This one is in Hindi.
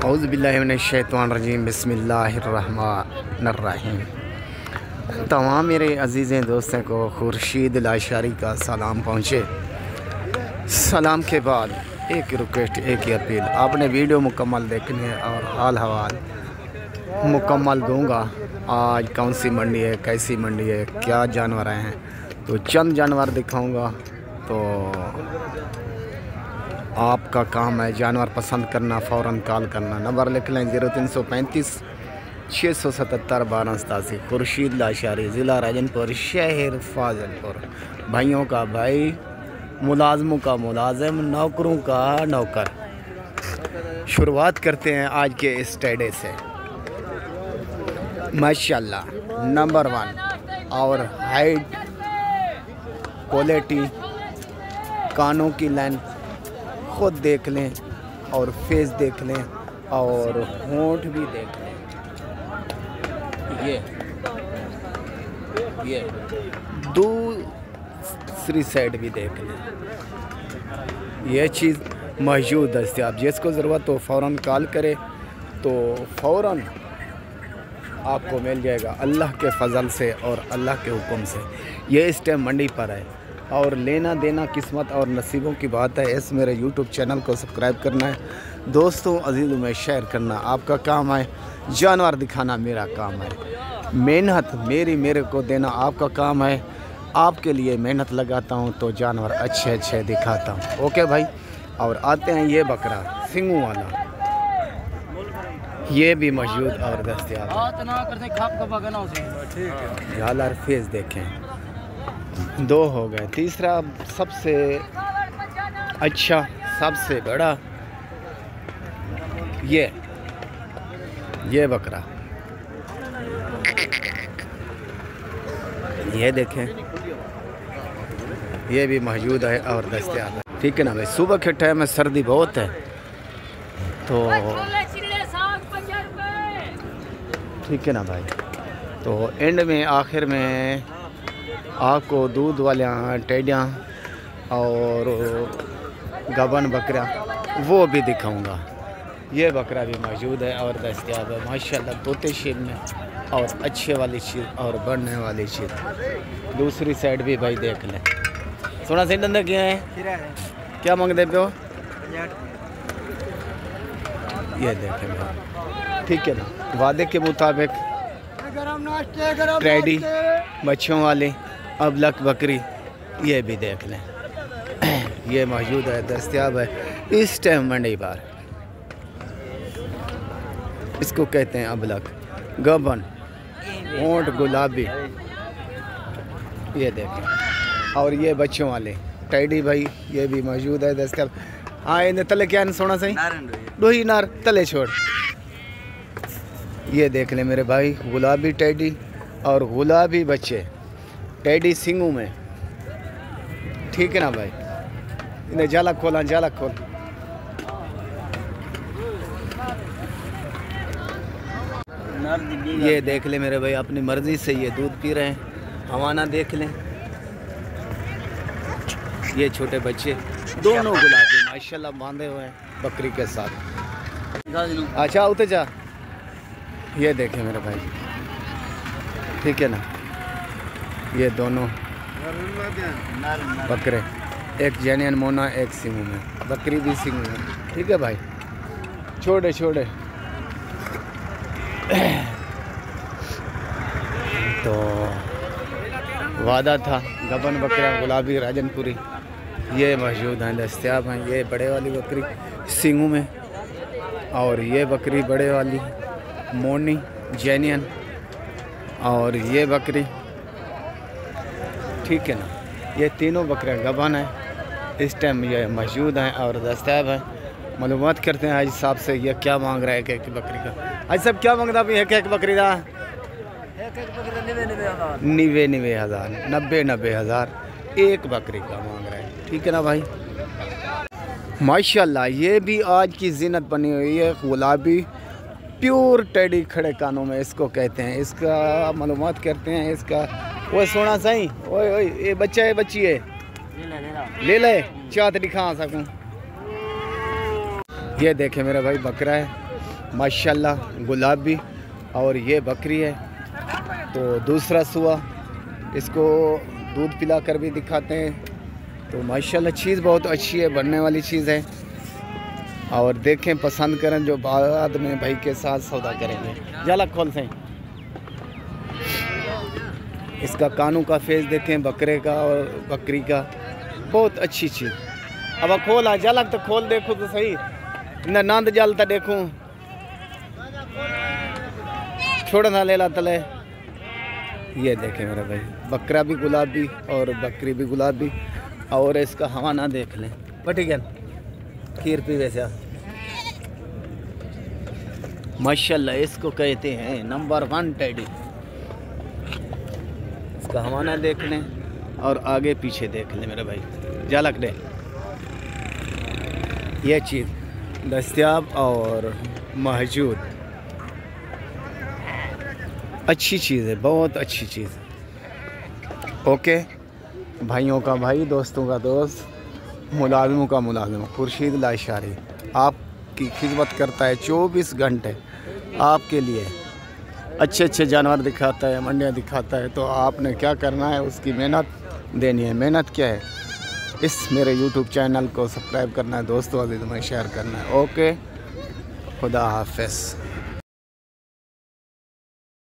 औज़ु बिल्लाहि मिनश्शैतानिर्रजीम बिस्मिल्लाहिर्रहमानिर्रहीम। तमाम मेरे अज़ीज़ दोस्तों को खुर्शीद लाशारी का सलाम पहुँचे। सलाम के बाद एक रिक्वेस्ट, एक ही अपील, आपने वीडियो मुकम्मल देखनी है और हाल हवाल मुकम्मल दूंगा। आज कौन सी मंडी है, कैसी मंडी है, क्या जानवर आए हैं, तो चंद जानवर दिखाऊंगा। तो आपका काम है जानवर पसंद करना, फ़ौरन कॉल करना। नंबर लिख लें 0335 677 1287। खुर्शीद लाशारी, ज़िला राजनपुर, शहर फाजिलपुर। भाइयों का भाई, मुलाजमों का मुलाजिम, नौकरों का नौकर। शुरुआत करते हैं आज के इस टेडे से। माशाल्लाह नंबर 1 और हाइट, क्वालिटी, कानों की लेंथ खुद देख लें और फेस देख लें और होंठ भी देख लें। ये दूसरी साइड भी देख लें। ये चीज़ मौजूद दस्तियाब, जिसको ज़रूरत हो फ़ौरन कॉल करे तो फ़ौरन आपको मिल जाएगा अल्लाह के फ़ज़ल से और अल्लाह के हुक्म से। ये इस टाइम मंडी पर है और लेना देना किस्मत और नसीबों की बात है। इस मेरे यूट्यूब चैनल को सब्सक्राइब करना है, दोस्तों अजीज़ों में शेयर करना आपका काम है, जानवर दिखाना मेरा काम है, मेहनत मेरे को देना आपका काम है। आपके लिए मेहनत लगाता हूँ तो जानवर अच्छे अच्छे दिखाता हूँ। ओके भाई। और आते हैं ये बकरा सिंगू वाला, ये भी मौजूद और दस्तियाब है। झालर फेस देखें, 2 हो गए। तीसरा सबसे अच्छा, सबसे बड़ा ये बकरा, ये देखें, ये भी मौजूद है और दस्तियाब है। ठीक है ना भाई। सुबह के टाइम में सर्दी बहुत है तो ठीक है ना भाई। तो एंड में आखिर में आपको दूध वाले टेडियाँ और गबन बकरा वो भी दिखाऊंगा। ये बकरा भी मौजूद है और दस्तियाब है माशाल्लाह, तोते शेल में और अच्छे वाली चीज़ और बढ़ने वाली चीज़। दूसरी साइड भी भाई देख लें। सोना से धंधा क्या है, क्या मांगते पे हो? ये देखें भाई, ठीक है ना। वादे के मुताबिक ट्रेडी बच्चों वाली अबलक बकरी ये भी देख लें। ये मौजूद है, दस्तियाब है इस टाइम मंडी पर। इसको कहते हैं अबलक, गबन, होंठ गुलाबी, ये देखें। और ये बच्चों वाले टैडी भाई ये भी मौजूद है, दस्तियाब। हाँ इन्हें तले क्या सोना सही दोही नार तले छोड़। ये देख लें मेरे भाई, गुलाबी टैडी और गुलाबी बच्चे, टैडी सिंगू में। ठीक है ना भाई। इन्हें जाला खोला, जाला खोल। ये देख ले मेरे भाई, अपनी मर्जी से ये दूध पी रहे हैं। हवाना देख लें, ये छोटे बच्चे दोनों गुलाबी माशाल्लाह बांधे हुए हैं बकरी के साथ। अच्छा उते जा। ये देखें मेरे भाई, ठीक है ना। ये दोनों बकरे, एक जेनियन मोना, एक सिंगू में, बकरी भी सिंगू में। ठीक है भाई। छोड़े तो वादा था गबन बकरा गुलाबी राजनपुरी ये मौजूद हैं, दस्तियाब हैं। ये बड़े वाली बकरी सिंगू में और ये बकरी बड़े वाली मोनी जेनियन और ये बकरी, ठीक है ना। ये तीनों बकरे गबन हैं इस टाइम, ये मौजूद हैं और दस्तियाब हैं। मालूमात करते हैं आज साहब से, ये क्या मांग रहा है एक बकरी का। आज सब क्या मांगता है एक बकरी का? 90 हज़ार एक बकरी का मांग रहा है। ठीक है ना भाई। माशाल्लाह ये भी आज की जीनत बनी हुई है, गुलाबी प्योर टेडी खड़े कानों में इसको कहते हैं। इसका मालूमात करते हैं इसका। वो सोना सही, ओए ये बच्चा है बच्ची है, ले ले चाहत दिखा सकूँ। ये देखे मेरा भाई बकरा है माशाल्लाह गुलाबी, और ये बकरी है। तो दूसरा सुआ, इसको दूध पिला कर भी दिखाते हैं। तो माशाल्लाह चीज़ बहुत अच्छी है, बनने वाली चीज़ है। और देखें, पसंद करें, जो बाद में भाई के साथ सौदा करेंगे। जाला खोल से इसका कानों का फेस देखें, बकरे का और बकरी का, बहुत अच्छी चीज़। अब खोल आ जाला तो खोल, देखो तो सही न नंद जलता, देखूं छोड़ ना ले ला तले। ये देखें मेरे भाई, बकरा भी गुलाबी और बकरी भी गुलाबी। और इसका हवाना देख लें, ठीक है, खीर पी वैसा माशाल्लाह। इसको कहते हैं नंबर 1 टेडी। इसका हवाना देख लें और आगे पीछे देख लें मेरे भाई, जालक दे। यह चीज़ दस्तयाब और मौजूद, अच्छी चीज़ है, बहुत अच्छी चीज़। ओके, भाइयों का भाई, दोस्तों का दोस्त, मुलाजिमों का मुलाजिम खुर्शीद लाशारी आपकी खिदमत करता है 24 घंटे आपके लिए। अच्छे अच्छे जानवर दिखाता है, मंडियाँ दिखाता है। तो आपने क्या करना है, उसकी मेहनत देनी है। मेहनत क्या है, इस मेरे YouTube चैनल को सब्सक्राइब करना है, दोस्तों अजीज़ में शेयर करना है। ओके, खुदा हाफ़िज़।